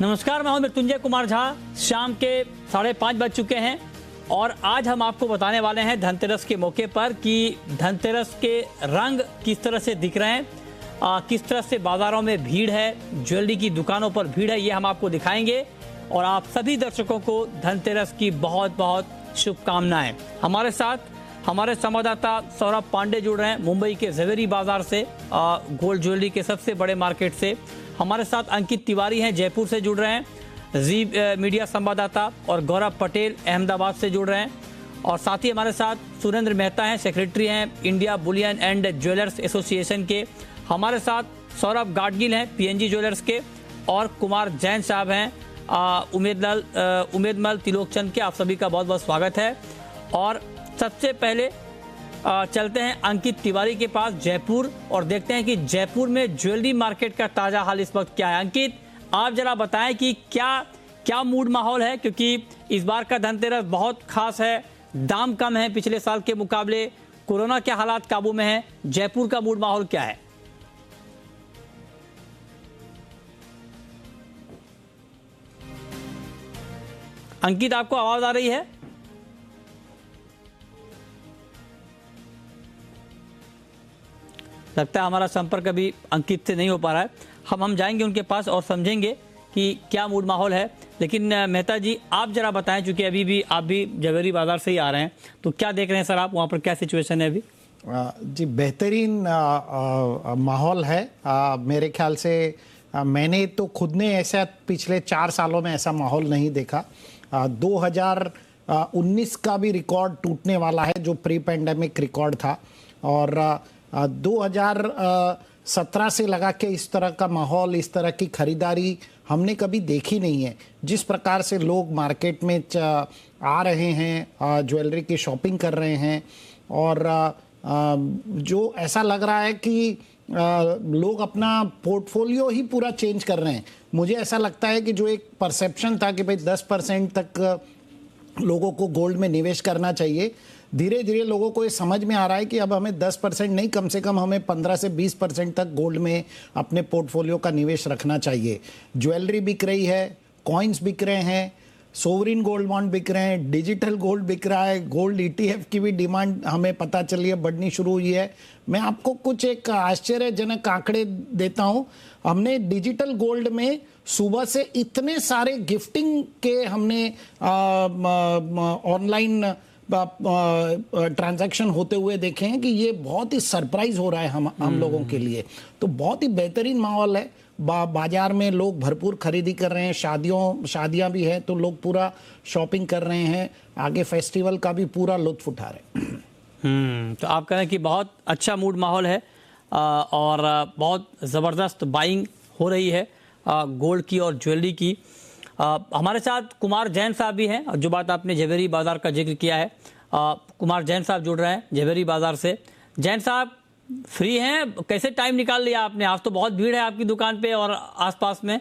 नमस्कार, मैं हूं मृत्युंजय कुमार झा। शाम के 5:30 बज चुके हैं और आज हम आपको बताने वाले हैं धनतेरस के मौके पर कि धनतेरस के रंग किस तरह से दिख रहे हैं, किस तरह से बाजारों में भीड़ है, ज्वेलरी की दुकानों पर भीड़ है, ये हम आपको दिखाएंगे। और आप सभी दर्शकों को धनतेरस की बहुत बहुत शुभकामनाएं। हमारे साथ हमारे संवाददाता सौरभ पांडे जुड़ रहे हैं मुंबई के जवेरी बाजार से, गोल्ड ज्वेलरी के सबसे बड़े मार्केट से। हमारे साथ अंकित तिवारी हैं, जयपुर से जुड़ रहे हैं, जी मीडिया संवाददाता, और गौरव पटेल अहमदाबाद से जुड़ रहे हैं। और साथ ही हमारे साथ सुरेंद्र मेहता हैं, सेक्रेटरी हैं India Boolean and jewellers association के। हमारे साथ सौरभ गाडगिल हैं पीएनजी ज्वेलर्स के, और कुमार जैन साहब हैं उमेदमल तिलोकचंद के। आप सभी का बहुत बहुत स्वागत है। और सबसे पहले चलते हैं अंकित तिवारी के पास जयपुर और देखते हैं कि जयपुर में ज्वेलरी मार्केट का ताजा हाल इस वक्त क्या है। अंकित, आप जरा बताएं कि क्या मूड माहौल है, क्योंकि इस बार का धनतेरस बहुत खास है, दाम कम है पिछले साल के मुकाबले, कोरोना के हालात काबू में है। जयपुर का मूड माहौल क्या है? अंकित, आपको आवाज आ रही है? लगता है हमारा संपर्क अभी अंकित से नहीं हो पा रहा है। हम जाएंगे उनके पास और समझेंगे कि क्या मूड माहौल है। लेकिन मेहता जी, आप जरा बताएं, चूंकि अभी भी आप भी जवेरी बाजार से ही आ रहे हैं, तो क्या देख रहे हैं सर आप, वहाँ पर क्या सिचुएशन है अभी? जी, बेहतरीन माहौल है। मेरे ख्याल से मैंने तो खुद ने ऐसा पिछले 4 सालों में ऐसा माहौल नहीं देखा। 2019 का भी रिकॉर्ड टूटने वाला है, जो प्री पैंडेमिक रिकॉर्ड था। और 2017 से लगा के इस तरह का माहौल, इस तरह की खरीदारी हमने कभी देखी नहीं है। जिस प्रकार से लोग मार्केट में आ रहे हैं, ज्वेलरी की शॉपिंग कर रहे हैं, और जो ऐसा लग रहा है कि लोग अपना पोर्टफोलियो ही पूरा चेंज कर रहे हैं। मुझे ऐसा लगता है कि जो एक परसेप्शन था कि भाई 10% तक लोगों को गोल्ड में निवेश करना चाहिए, धीरे धीरे लोगों को ये समझ में आ रहा है कि अब हमें 10% नहीं, कम से कम हमें 15 से 20% तक गोल्ड में अपने पोर्टफोलियो का निवेश रखना चाहिए। ज्वेलरी बिक रही है, कॉइन्स बिक रहे हैं, सोवरिन गोल्ड बॉन्ड बिक रहे हैं, डिजिटल गोल्ड बिक रहा है, गोल्ड ETF की भी डिमांड हमें पता चली है बढ़नी शुरू हुई है। मैं आपको कुछ एक आश्चर्यजनक आंकड़े देता हूं। हमने डिजिटल गोल्ड में सुबह से इतने सारे गिफ्टिंग के हमने ऑनलाइन ट्रांजैक्शन होते हुए देखे हैं कि ये बहुत ही सरप्राइज हो रहा है हम लोगों के लिए। तो बहुत ही बेहतरीन माहौल है। बाजार में लोग भरपूर खरीदी कर रहे हैं, शादियां भी हैं तो लोग पूरा शॉपिंग कर रहे हैं, आगे फेस्टिवल का भी पूरा लुत्फ उठा रहे हैं। तो आप कह रहे हैं कि बहुत अच्छा मूड माहौल है और बहुत ज़बरदस्त बाइंग हो रही है गोल्ड की और ज्वेलरी की। हमारे साथ कुमार जैन साहब भी हैं। जो बात आपने जवेरी बाजार का जिक्र किया है, कुमार जैन साहब जुड़ रहे हैं जवेरी बाजार से। जैन साहब, फ्री हैं? कैसे टाइम निकाल लिया आपने? आज तो बहुत भीड़ है आपकी दुकान पे और आसपास में।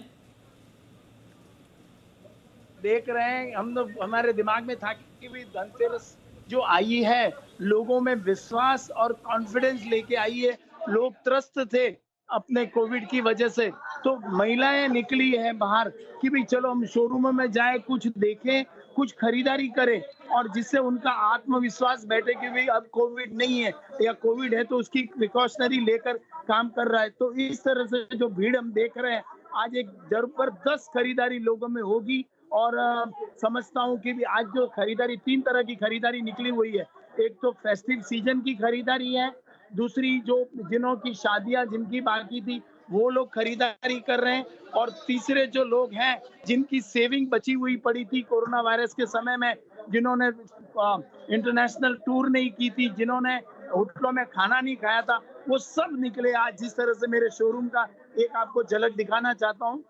देख रहे हैं हम लोग, हमारे दिमाग में था कि भी धनतेरस जो आई है, लोगों में विश्वास और कॉन्फिडेंस लेके आई है। लोग त्रस्त थे अपने कोविड की वजह से, तो महिलाएं निकली हैं बाहर कि भी चलो हम शोरूम में जाए, कुछ देखें, कुछ खरीदारी करें, और जिससे उनका आत्मविश्वास बैठे कि भाई अब कोविड नहीं है, या कोविड है तो उसकी प्रिकॉशनरी लेकर काम कर रहा है। तो इस तरह से जो भीड़ हम देख रहे हैं, आज एक जबरदस्त खरीदारी लोगों में होगी। और समझता हूँ कि भी आज जो खरीदारी, 3 तरह की खरीदारी निकली हुई है। एक तो फेस्टिव सीजन की खरीदारी है, दूसरी जो जिनों की शादियां जिनकी बाकी थी वो लोग खरीदारी कर रहे हैं, और तीसरे जो लोग हैं जिनकी सेविंग बची हुई पड़ी थी कोरोना वायरस के समय में, जिन्होंने इंटरनेशनल टूर नहीं की थी, जिन्होंने होटलों में खाना नहीं खाया था, वो सब निकले आज। जिस तरह से मेरे शोरूम का एक आपको झलक दिखाना चाहता हूँ।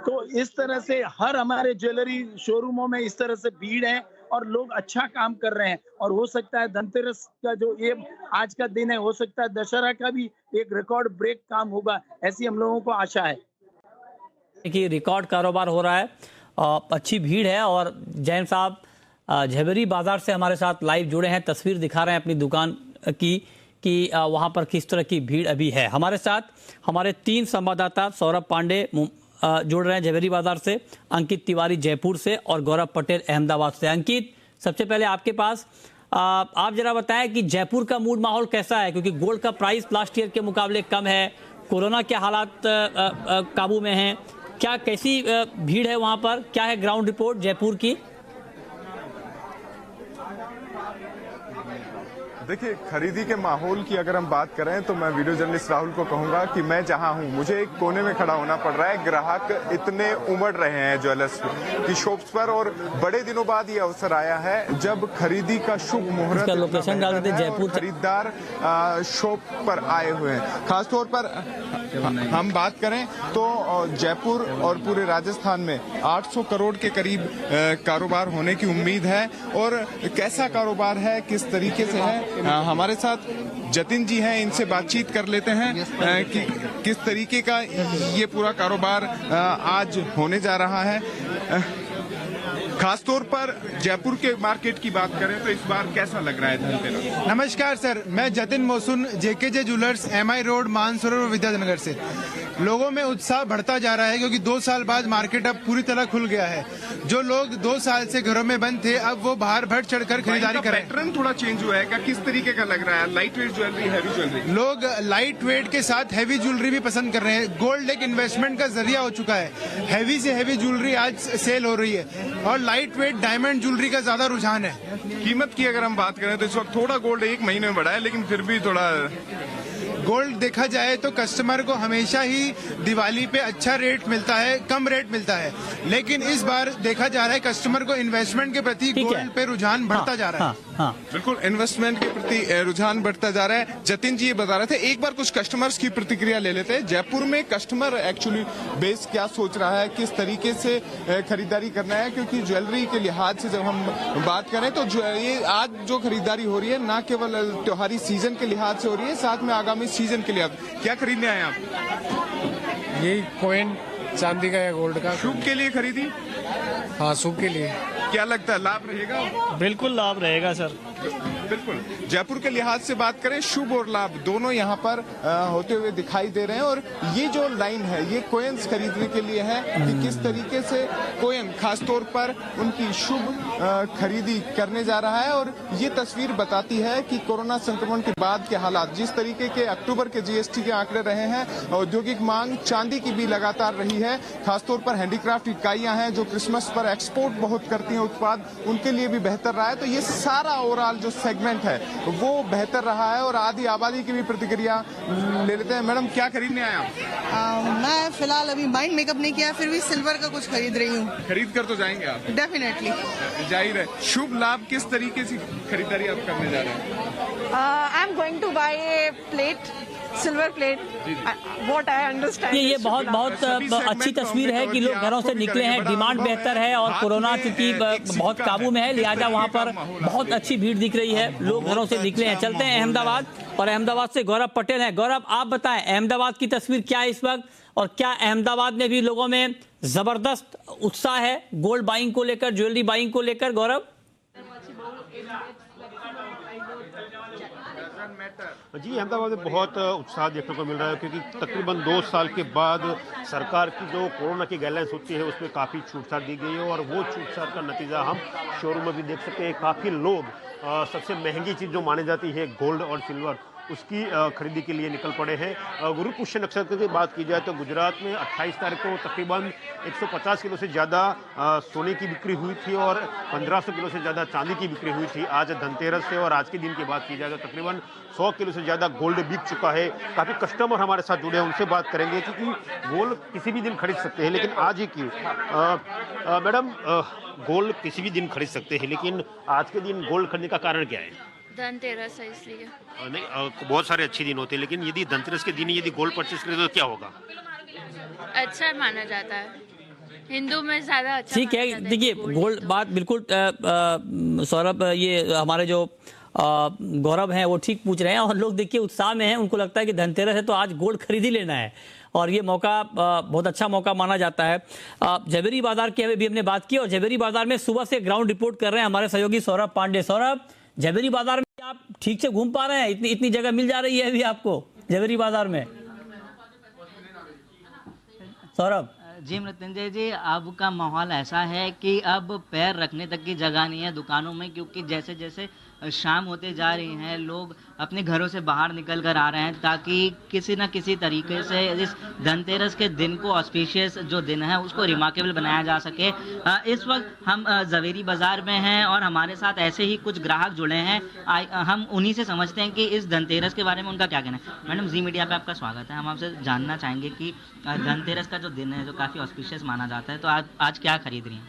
तो इस तरह से हर हमारे ज्वेलरी शोरूमों में इस तरह से भीड़ है और लोग अच्छा काम कर रहे हैं। और हो सकता है धनतेरस का जो ये आज का दिन है, हो सकता है दशहरा का भी एक रिकॉर्ड ब्रेक काम होगा, ऐसी हम लोगों को आशा है कि रिकॉर्ड कारोबार हो रहा है, अच्छी भीड़ है। और जैन साहब जवेरी बाजार से हमारे साथ लाइव जुड़े हैं, तस्वीर दिखा रहे हैं अपनी दुकान की कि वहाँ पर किस तरह की भीड़ अभी है। हमारे साथ हमारे 3 संवाददाता सौरभ पांडे जुड़ रहे हैं झवेरी बाजार से, अंकित तिवारी जयपुर से और गौरव पटेल अहमदाबाद से। अंकित, सबसे पहले आपके पास आप जरा बताएं कि जयपुर का मूड माहौल कैसा है, क्योंकि गोल्ड का प्राइस लास्ट ईयर के मुकाबले कम है, कोरोना के हालात काबू में हैं, क्या कैसी भीड़ है वहाँ पर, क्या है ग्राउंड रिपोर्ट जयपुर की? देखिए, खरीदी के माहौल की अगर हम बात करें तो मैं वीडियो जर्नलिस्ट राहुल को कहूंगा कि मैं जहां हूं मुझे एक कोने में खड़ा होना पड़ रहा है। ग्राहक इतने उमड़ रहे हैं ज्वेलर्स की शॉप्स पर और बड़े दिनों बाद ये अवसर आया है जब खरीदी का शुभ मुहूर्त, लोकेशन डाल देते जयपुर, खरीदार शॉप पर आए हुए हैं। खासतौर पर हम बात करें तो जयपुर और पूरे राजस्थान में 800 करोड़ के करीब कारोबार होने की उम्मीद है। और कैसा कारोबार है, किस तरीके से है, हमारे साथ जतिन जी हैं, इनसे बातचीत कर लेते हैं कि किस तरीके का ये पूरा कारोबार आज होने जा रहा है। खासतौर पर जयपुर के मार्केट की बात करें तो इस बार कैसा लग रहा है धनतेरस? नमस्कार सर, मैं Jatin Mosun, JKJ jewellers, MI road, Mansarovar और विद्यानगर से। लोगों में उत्साह बढ़ता जा रहा है क्योंकि 2 साल बाद मार्केट अब पूरी तरह खुल गया है। जो लोग 2 साल से घरों में बंद थे, अब वो बाहर बढ़ चढ़कर खरीदारी कर रहे हैं। पैटर्न थोड़ा चेंज हुआ है क्या? किस तरीके का लग रहा है? Light weight jewellery, heavy jewellery? लोग लाइट वेट के साथ हैवी ज्वेलरी भी पसंद कर रहे हैं। गोल्ड एक इन्वेस्टमेंट का जरिया हो चुका है। हैवी से हैवी ज्वेलरी आज सेल हो रही है और लाइट वेट डायमंड ज्वेलरी का ज्यादा रुझान है। कीमत की अगर हम बात करें तो इस वक्त थोड़ा गोल्ड 1 महीने में बढ़ा है, लेकिन फिर भी थोड़ा गोल्ड देखा जाए तो कस्टमर को हमेशा ही दिवाली पे अच्छा रेट मिलता है, कम रेट मिलता है, लेकिन इस बार देखा जा रहा है कस्टमर को इन्वेस्टमेंट के प्रति गोल्ड पे रुझान बढ़ता जा रहा है। हाँ। बिल्कुल, इन्वेस्टमेंट के प्रति रुझान बढ़ता जा रहा है। जतिन जी ये बता रहे थे, एक बार कुछ कस्टमर्स की प्रतिक्रिया ले लेते हैं। जयपुर में कस्टमर एक्चुअली बेस क्या सोच रहा है, किस तरीके से खरीदारी करना है, क्योंकि ज्वेलरी के लिहाज से जब हम बात करें तो ये आज जो खरीदारी हो रही है ना केवल त्योहारी सीजन के लिहाज से हो रही है, साथ में आगामी सीजन के लिए। क्या खरीदने आए आप? यही कॉइन चांदी का या गोल्ड का। शुभ के लिए खरीदी? हाँ, शुभ के लिए। क्या लगता है लाभ रहेगा? बिल्कुल लाभ रहेगा सर। बिल्कुल, जयपुर के लिहाज से बात करें, शुभ और लाभ दोनों यहाँ पर होते हुए दिखाई दे रहे हैं। और ये जो लाइन है ये कोयन्स खरीदने के लिए है कि किस तरीके से कोयन खासतौर पर उनकी शुभ खरीदी करने जा रहा है। और ये तस्वीर बताती है कि कोरोना संक्रमण के बाद के हालात, जिस तरीके के अक्टूबर के जीएसटी के आंकड़े रहे हैं, औद्योगिक मांग चांदी की भी लगातार रही है। खासतौर पर हैंडीक्राफ्ट इकाइयां हैं जो क्रिसमस पर एक्सपोर्ट बहुत करती हैं उत्पाद, उनके लिए भी बेहतर रहा है। तो ये सारा ओवरऑल जो सेगमेंट है वो बेहतर रहा है। और आधी आबादी की भी प्रतिक्रिया ले लेते हैं। मैडम, क्या खरीदने आए आप? मैं फिलहाल अभी माइंड मेकअप नहीं किया, फिर भी सिल्वर का कुछ खरीद रही हूँ। खरीद कर तो जाएंगे आप? डेफिनेटली। जाहिर है। शुभ लाभ किस तरीके से खरीदारी आप करने जा रहे हैं? I am going to buy a plate, silver plate, what I understand. ये बहुत अच्छी तस्वीर है कि लोग घरों से निकले हैं, डिमांड बेहतर है और कोरोना चूंकि बहुत काबू में है, लिहाजा वहाँ पर बहुत अच्छी भीड़ दिख रही है, लोग घरों से निकले हैं। चलते हैं अहमदाबाद, और अहमदाबाद से गौरव पटेल हैं। गौरव, आप बताएं अहमदाबाद की तस्वीर क्या है इस वक्त, और क्या अहमदाबाद में भी लोगों में जबरदस्त उत्साह है गोल्ड बाइंग को लेकर, ज्वेलरी बाइंग को लेकर? गौरव जी, अहमदाबाद में बहुत उत्साह देखने को मिल रहा है क्योंकि तकरीबन 2 साल के बाद सरकार की जो कोरोना की गाइडलाइंस होती है उसमें काफ़ी छूट छाट दी गई है। और वो छूट छाट का नतीजा हम शोरूम में भी देख सकते हैं। काफ़ी लोग सबसे महंगी चीज़ जो मानी जाती है गोल्ड और सिल्वर, उसकी खरीदी के लिए निकल पड़े हैं। गुरु पुष्य नक्षत्र की बात की जाए तो गुजरात में 28 तारीख को तकरीबन 150 किलो से ज़्यादा सोने की बिक्री हुई थी और 1500 किलो से ज़्यादा चांदी की बिक्री हुई थी। आज धनतेरस से और आज के दिन की बात की जाए तो तकरीबन 100 किलो से ज़्यादा गोल्ड बिक चुका है। काफ़ी कस्टमर हमारे साथ जुड़े हैं, उनसे बात करेंगे क्योंकि गोल्ड किसी भी दिन खरीद सकते हैं, लेकिन आज ही क्यों? मैडम, गोल्ड किसी भी दिन खरीद सकते हैं, लेकिन आज के दिन गोल्ड खरीदने का कारण क्या है? धनतेरस है इसलिए। नहीं, बहुत सारे अच्छे दिन होते हैं, लेकिन यदि धनतेरस के दिन यदि गोल्ड परचेज करें तो क्या होगा? अच्छा माना जाता है, हिंदू में ज्यादा अच्छा। ठीक है, देखिए गोल्ड बात बिल्कुल सौरभ, ये हमारे जो गौरव हैं वो ठीक पूछ रहे हैं, और लोग देखिए उत्साह में हैं, उनको लगता है कि धनतेरस है तो आज गोल्ड खरीद ही लेना है, और ये मौका बहुत अच्छा मौका माना जाता है। झवेरी बाजार की भी हमने बात की, और झवेरी बाजार में सुबह से ग्राउंड रिपोर्ट कर रहे हैं हमारे सहयोगी सौरभ पांडे। सौरभ, झवेरी बाजार में आप ठीक से घूम पा रहे हैं? इतनी इतनी जगह मिल जा रही है अभी आपको जवेरी बाजार में? सौरभ जी मृत्युंजय जी, अब का माहौल ऐसा है कि अब पैर रखने तक की जगह नहीं है दुकानों में, क्योंकि जैसे जैसे शाम होते जा रही हैं लोग अपने घरों से बाहर निकल कर आ रहे हैं ताकि किसी न किसी तरीके से इस धनतेरस के दिन को, ऑस्पिशियस जो दिन है उसको रिमार्केबल बनाया जा सके। इस वक्त हम जवेरी बाज़ार में हैं और हमारे साथ ऐसे ही कुछ ग्राहक जुड़े हैं। हम उन्हीं से समझते हैं कि इस धनतेरस के बारे में उनका क्या कहना है। मैडम, जी मीडिया पे आपका स्वागत है। हम आपसे जानना चाहेंगे कि धनतेरस का जो दिन है जो काफ़ी ऑस्पिशियस माना जाता है, तो आज क्या खरीद रही हैं?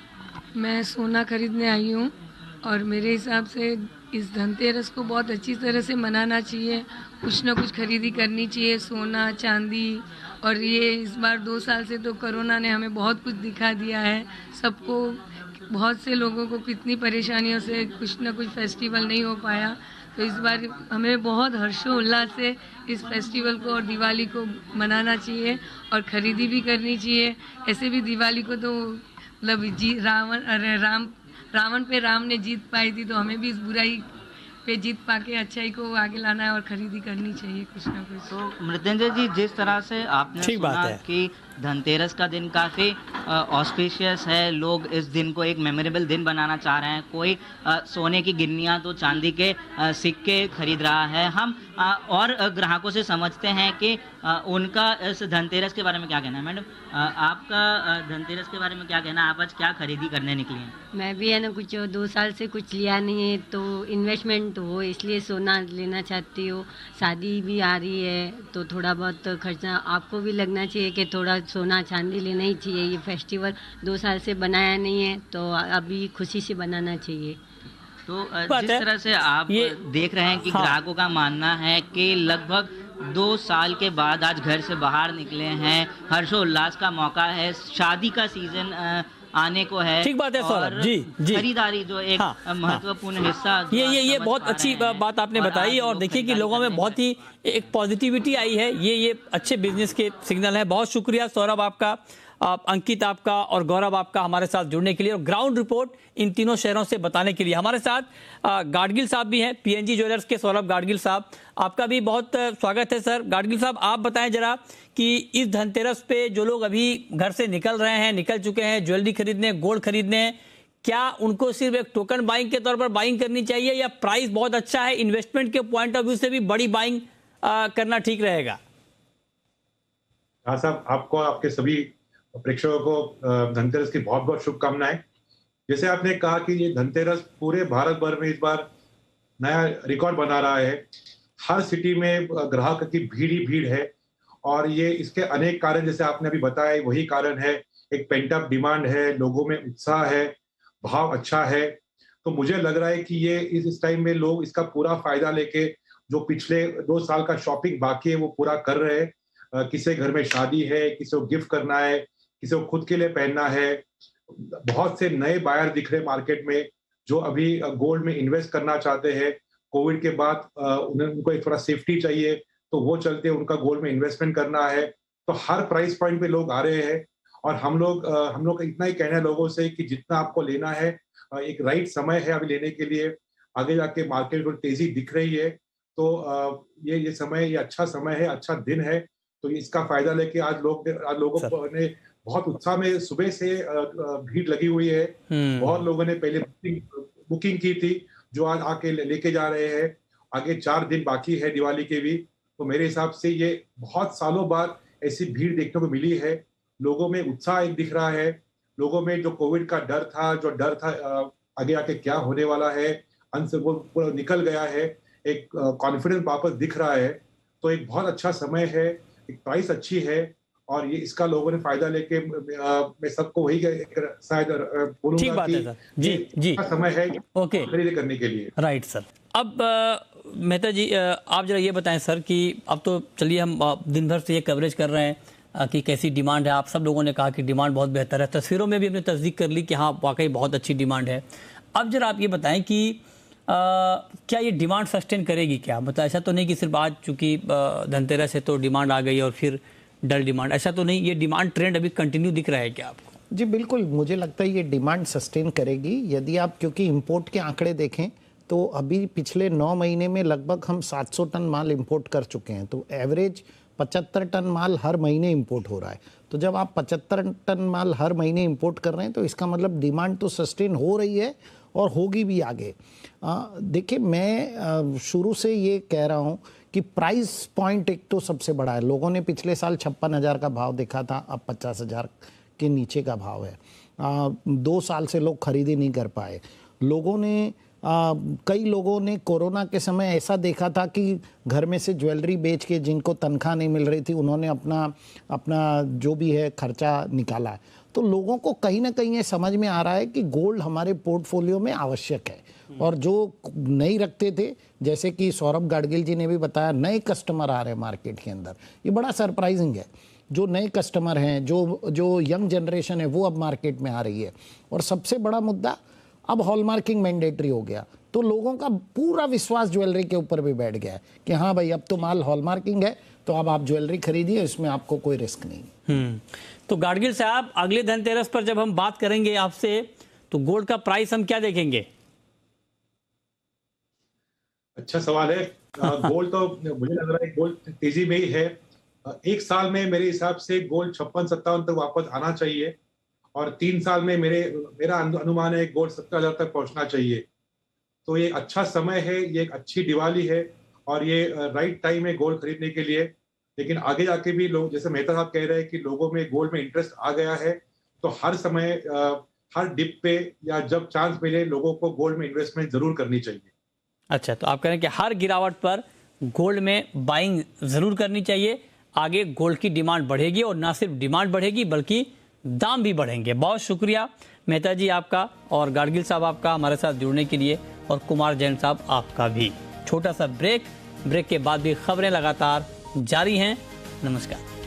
मैं सोना खरीदने आई हूँ और मेरे हिसाब से इस धनतेरस को बहुत अच्छी तरह से मनाना चाहिए। कुछ ना कुछ खरीदी करनी चाहिए, सोना चांदी। और ये इस बार 2 साल से तो कोरोना ने हमें बहुत कुछ दिखा दिया है सबको। बहुत से लोगों को कितनी परेशानियों से कुछ ना कुछ फेस्टिवल नहीं हो पाया, तो इस बार हमें बहुत हर्षोल्लास से इस फेस्टिवल को और दिवाली को मनाना चाहिए और ख़रीदी भी करनी चाहिए। ऐसे भी दिवाली को तो मतलब रावण पे राम ने जीत पाई थी, तो हमें भी इस बुराई पे जीत पाके अच्छाई को आगे लाना है और खरीदी करनी चाहिए कुछ ना कुछ। तो मृत्युंजय जी, जिस तरह से आपने सुना कि धनतेरस का दिन काफ़ी ऑस्पिशियस है, लोग इस दिन को एक मेमोरेबल दिन बनाना चाह रहे हैं। कोई सोने की गिन्नियाँ तो चांदी के सिक्के खरीद रहा है। हम और ग्राहकों से समझते हैं कि उनका इस धनतेरस के बारे में क्या कहना है। मैडम, आपका धनतेरस के बारे में क्या कहना है? आप आज क्या खरीदी करने निकली हैं? मैं भी है ना, कुछ 2 साल से कुछ लिया नहीं है, तो इन्वेस्टमेंट हो इसलिए सोना लेना चाहती हूँ। शादी भी आ रही है तो थोड़ा बहुत खर्चा आपको भी लगना चाहिए कि थोड़ा सोना चांदी लेना ही चाहिए। ये फेस्टिवल 2 साल से बनाया नहीं है तो अभी खुशी से बनाना चाहिए। तो जिस तरह से आप देख रहे हैं कि ग्राहकों का मानना है कि लगभग 2 साल के बाद आज घर से बाहर निकले हैं, हर्षोल्लास का मौका है, शादी का सीजन आने को है। ठीक बात है सौरभ जी। खरीदारी जो एक महत्वपूर्ण हिस्सा, ये बहुत अच्छी बात आपने बताई। और देखिए कि लोगों में बहुत ही एक पॉजिटिविटी आई है। ये अच्छे बिजनेस के सिग्नल है। बहुत शुक्रिया सौरभ आपका, अंकित आपका और गौरव आपका हमारे साथ जुड़ने के लिए और ग्राउंड रिपोर्ट इन तीनों शहरों से बताने के लिए। हमारे साथ गाडगिल साहब भी हैं, पीएनजी ज्वेलर्स के सौरभ गाडगिल साहब, आपका भी बहुत स्वागत है सर। गाडगिल साहब, आप बताएं जरा कि इस धनतेरस पे जो लोग अभी घर से निकल रहे हैं, निकल चुके हैं ज्वेलरी खरीदने, गोल्ड खरीदने, क्या उनको सिर्फ एक टोकन बाइंग के तौर पर बाइंग करनी चाहिए या प्राइस बहुत अच्छा है, इन्वेस्टमेंट के पॉइंट ऑफ व्यू से भी बड़ी बाइंग करना ठीक रहेगा? हाँ साहब, आपको, आपके सभी प्रेक्षकों को धनतेरस की बहुत बहुत शुभकामनाएं। जैसे आपने कहा कि ये धनतेरस पूरे भारत भर में इस बार नया रिकॉर्ड बना रहा है। हर सिटी में ग्राहक की भीड़ ही भीड़ है और ये इसके अनेक कारण, जैसे आपने अभी बताया, वही कारण है। एक पेंट अप डिमांड है, लोगों में उत्साह है, भाव अच्छा है। तो मुझे लग रहा है कि ये इस टाइम में लोग इसका पूरा फायदा लेके जो पिछले 2 साल का शॉपिंग बाकी है वो पूरा कर रहे हैं। किसी घर में शादी है, किसी को गिफ्ट करना है, किसी को खुद के लिए पहनना है। बहुत से नए बायर दिख रहे मार्केट में जो अभी गोल्ड में इन्वेस्ट करना चाहते हैं। कोविड के बाद उनको एक थोड़ा सेफ्टी चाहिए, तो वो चलते उनका गोल्ड में इन्वेस्टमेंट करना है। तो हर प्राइस पॉइंट पे लोग आ रहे हैं और हम लोग इतना ही कहना है लोगों से कि जितना आपको लेना है, एक राइट समय है अभी लेने के लिए। आगे जाके मार्केट में तेजी दिख रही है, तो ये समय, ये अच्छा समय है, अच्छा दिन है। तो इसका फायदा लेके आज लोगों ने बहुत उत्साह में सुबह से भीड़ लगी हुई है। बहुत लोगों ने पहले बुकिंग की थी जो आज आके लेके जा रहे हैं। आगे 4 दिन बाकी है दिवाली के भी। तो मेरे हिसाब से ये बहुत सालों बाद ऐसी भीड़ देखने को मिली है। लोगों में उत्साह एक दिख रहा है। लोगों में जो कोविड का डर था आगे आके क्या होने वाला है, अंत से वो पूरा निकल गया है। एक कॉन्फिडेंस वापस दिख रहा है। तो एक बहुत अच्छा समय है, एक प्राइस अच्छी है और ये इसका लोगों ने फायदा लेके मैं सबको वही शायद बोलूंगा कि जी समय है ओके खरीदी करने के लिए। Right sir. अब मेहता जी, आप जरा ये बताएं सर कि अब तो चलिए हम दिन भर से ये कवरेज कर रहे हैं कि कैसी डिमांड है। आप सब लोगों ने कहा कि डिमांड बहुत बेहतर है, तस्वीरों में भी हमने तस्दीक कर ली कि हाँ वाकई बहुत अच्छी डिमांड है। अब जरा आप ये बताएं कि क्या ये डिमांड सस्टेन करेगी क्या? मतलब ऐसा तो नहीं कि सिर्फ आज चूंकि धनतेरस है तो डिमांड आ गई और फिर डल डिमांड, ऐसा तो नहीं। ये डिमांड ट्रेंड अभी कंटिन्यू दिख रहा है क्या आपको? जी बिल्कुल, मुझे लगता है ये डिमांड सस्टेन करेगी। यदि आप क्योंकि इंपोर्ट के आंकड़े देखें तो अभी पिछले 9 महीने में लगभग हम 700 टन माल इंपोर्ट कर चुके हैं। तो एवरेज 75 टन माल हर महीने इंपोर्ट हो रहा है। तो जब आप 75 टन माल हर महीने इंपोर्ट कर रहे हैं तो इसका मतलब डिमांड तो सस्टेन हो रही है और होगी भी आगे। देखिए, मैं शुरू से ये कह रहा हूँ कि प्राइस पॉइंट एक तो सबसे बड़ा है। लोगों ने पिछले साल 56,000 का भाव देखा था, अब 50,000 के नीचे का भाव है। 2 साल से लोग खरीदी नहीं कर पाए। लोगों ने कई लोगों ने कोरोना के समय ऐसा देखा था कि घर में से ज्वेलरी बेच के जिनको तनख्वाह नहीं मिल रही थी उन्होंने अपना जो भी है खर्चा निकाला है। तो लोगों को कहीं ना कहीं ये समझ में आ रहा है कि गोल्ड हमारे पोर्टफोलियो में आवश्यक है। और जो नहीं रखते थे, जैसे कि सौरभ गाडगिल जी ने भी बताया, नए कस्टमर आ रहे हैं मार्केट के अंदर। ये बड़ा सरप्राइजिंग है। जो नए कस्टमर हैं, जो यंग जनरेशन है, वो अब मार्केट में आ रही है। और सबसे बड़ा मुद्दा, अब हॉलमार्किंग मैंडेटरी हो गया तो लोगों का पूरा विश्वास ज्वेलरी के ऊपर भी बैठ गया है कि हाँ भाई, अब तो माल हॉलमार्किंग है तो अब आप ज्वेलरी खरीदिए, इसमें आपको कोई रिस्क नहीं। तो गाडगिल साहब, अगले धनतेरस पर जब हम बात करेंगे आपसे तो गोल्ड का प्राइस हम क्या देखेंगे? अच्छा सवाल है। गोल्ड तो मुझे लग रहा है गोल्ड तेजी में ही है। एक साल में मेरे हिसाब से गोल्ड 56-57 तक वापस आना चाहिए और 3 साल में मेरा अनुमान है गोल्ड 70,000 तक पहुंचना चाहिए। तो ये अच्छा समय है, ये एक अच्छी दिवाली है और ये राइट टाइम है गोल्ड खरीदने के लिए। लेकिन आगे जाके भी लोग, जैसे मेहता साहब कह रहे हैं कि लोगों में गोल्ड में इंटरेस्ट आ गया है, तो हर समय हर डिप पे या जब चांस मिले लोगों को गोल्ड में इन्वेस्टमेंट जरूर करनी चाहिए। अच्छा, तो आप कह रहे हैं कि हर गिरावट पर गोल्ड में बाइंग जरूर करनी चाहिए। आगे गोल्ड की डिमांड बढ़ेगी और ना सिर्फ डिमांड बढ़ेगी बल्कि दाम भी बढ़ेंगे। बहुत शुक्रिया मेहता जी आपका और गाडगिल साहब आपका हमारे साथ जुड़ने के लिए, और कुमार जैन साहब आपका भी। छोटा सा ब्रेक के बाद भी खबरें लगातार जारी हैं। नमस्कार।